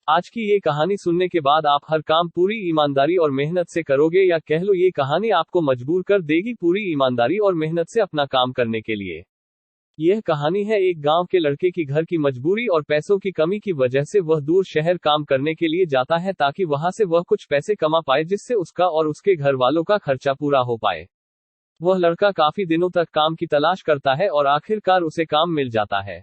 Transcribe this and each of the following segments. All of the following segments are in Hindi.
आज की ये कहानी सुनने के बाद आप हर काम पूरी ईमानदारी और मेहनत से करोगे, या कह लो ये कहानी आपको मजबूर कर देगी पूरी ईमानदारी और मेहनत से अपना काम करने के लिए। यह कहानी है एक गांव के लड़के की। घर की मजबूरी और पैसों की कमी की वजह से वह दूर शहर काम करने के लिए जाता है, ताकि वहां से वह कुछ पैसे कमा पाए, जिससे उसका और उसके घर वालों का खर्चा पूरा हो पाए। वह लड़का काफी दिनों तक काम की तलाश करता है और आखिरकार उसे काम मिल जाता है।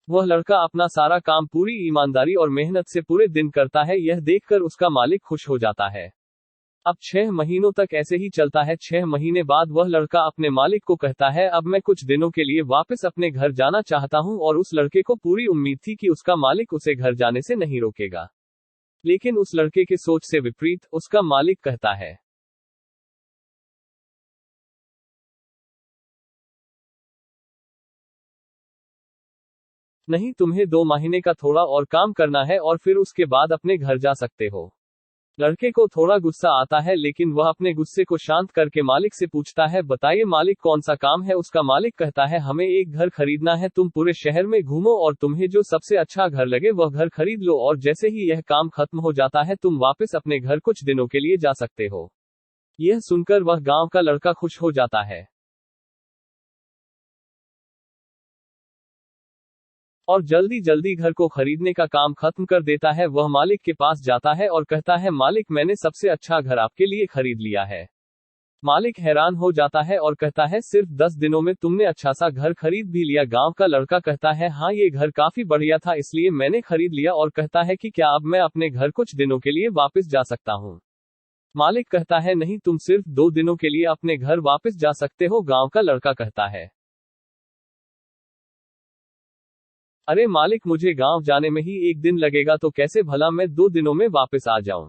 वह लड़का अपना सारा काम पूरी ईमानदारी और मेहनत से पूरे दिन करता है। यह देखकर उसका मालिक खुश हो जाता है। अब 6 महीनों तक ऐसे ही चलता है। 6 महीने बाद वह लड़का अपने मालिक को कहता है, अब मैं कुछ दिनों के लिए वापस अपने घर जाना चाहता हूं। और उस लड़के को पूरी उम्मीद थी कि उसका मालिक उसे घर जाने से नहीं रोकेगा। लेकिन उस लड़के के सोच से विपरीत, उसका मालिक कहता है, नहीं, तुम्हें 2 महीने का थोड़ा और काम करना है और फिर उसके बाद अपने घर जा सकते हो। लड़के को थोड़ा गुस्सा आता है, लेकिन वह अपने गुस्से को शांत करके मालिक से पूछता है, बताइए मालिक, कौन सा काम है। उसका मालिक कहता है, हमें एक घर खरीदना है। तुम पूरे शहर में घूमो और तुम्हें जो सबसे अच्छा घर लगे वह घर खरीद लो, और जैसे ही यह काम खत्म हो जाता है तुम वापस अपने घर कुछ दिनों के लिए जा सकते हो। यह सुनकर वह गांव का लड़का खुश हो जाता है और जल्दी जल्दी घर को खरीदने का काम खत्म कर देता है। वह मालिक के पास जाता है और कहता है, मालिक, मैंने सबसे अच्छा घर आपके लिए खरीद लिया है। मालिक हैरान हो जाता है और कहता है, सिर्फ 10 दिनों में तुमने अच्छा सा घर खरीद भी लिया। गांव का लड़का कहता है, हाँ, ये घर काफी बढ़िया था, इसलिए मैंने खरीद लिया। और कहता है कि क्या अब मैं अपने घर कुछ दिनों के लिए वापस जा सकता हूँ। मालिक कहता है, नहीं, तुम सिर्फ 2 दिनों के लिए अपने घर वापस जा सकते हो। गांव का लड़का कहता है, अरे मालिक, मुझे गांव जाने में ही 1 दिन लगेगा, तो कैसे भला मैं 2 दिनों में वापस आ जाऊं।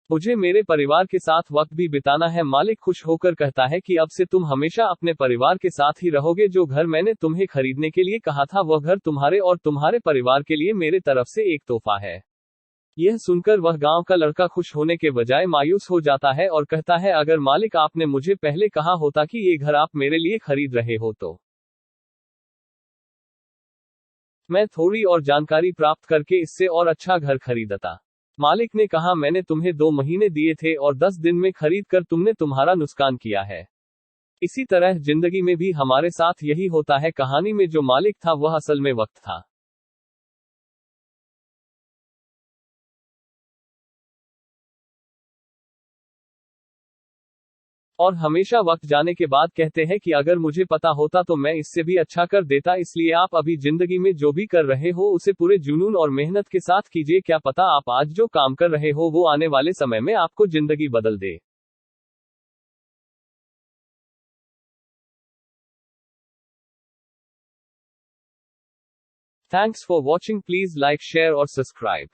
मुझे मेरे परिवार के साथ वक्त भी बिताना है। मालिक खुश होकर कहता है कि अब से तुम हमेशा अपने परिवार के साथ ही रहोगे। जो घर मैंने तुम्हें खरीदने के लिए कहा था वह घर तुम्हारे और तुम्हारे परिवार के लिए मेरे तरफ से एक तोहफा है। यह सुनकर वह गांव का लड़का खुश होने के बजाय मायूस हो जाता है और कहता है, अगर मालिक आपने मुझे पहले कहा होता कि ये घर आप मेरे लिए खरीद रहे हो, तो मैं थोड़ी और जानकारी प्राप्त करके इससे और अच्छा घर खरीदता। मालिक ने कहा, मैंने तुम्हें 2 महीने दिए थे और 10 दिन में खरीद कर तुमने तुम्हारा नुकसान किया है। इसी तरह जिंदगी में भी हमारे साथ यही होता है। कहानी में जो मालिक था वह असल में वक्त था। और हमेशा वक्त जाने के बाद कहते हैं कि अगर मुझे पता होता तो मैं इससे भी अच्छा कर देता। इसलिए आप अभी जिंदगी में जो भी कर रहे हो उसे पूरे जुनून और मेहनत के साथ कीजिए। क्या पता आप आज जो काम कर रहे हो वो आने वाले समय में आपको जिंदगी बदल दे। Thanks for watching. Please like, share or subscribe.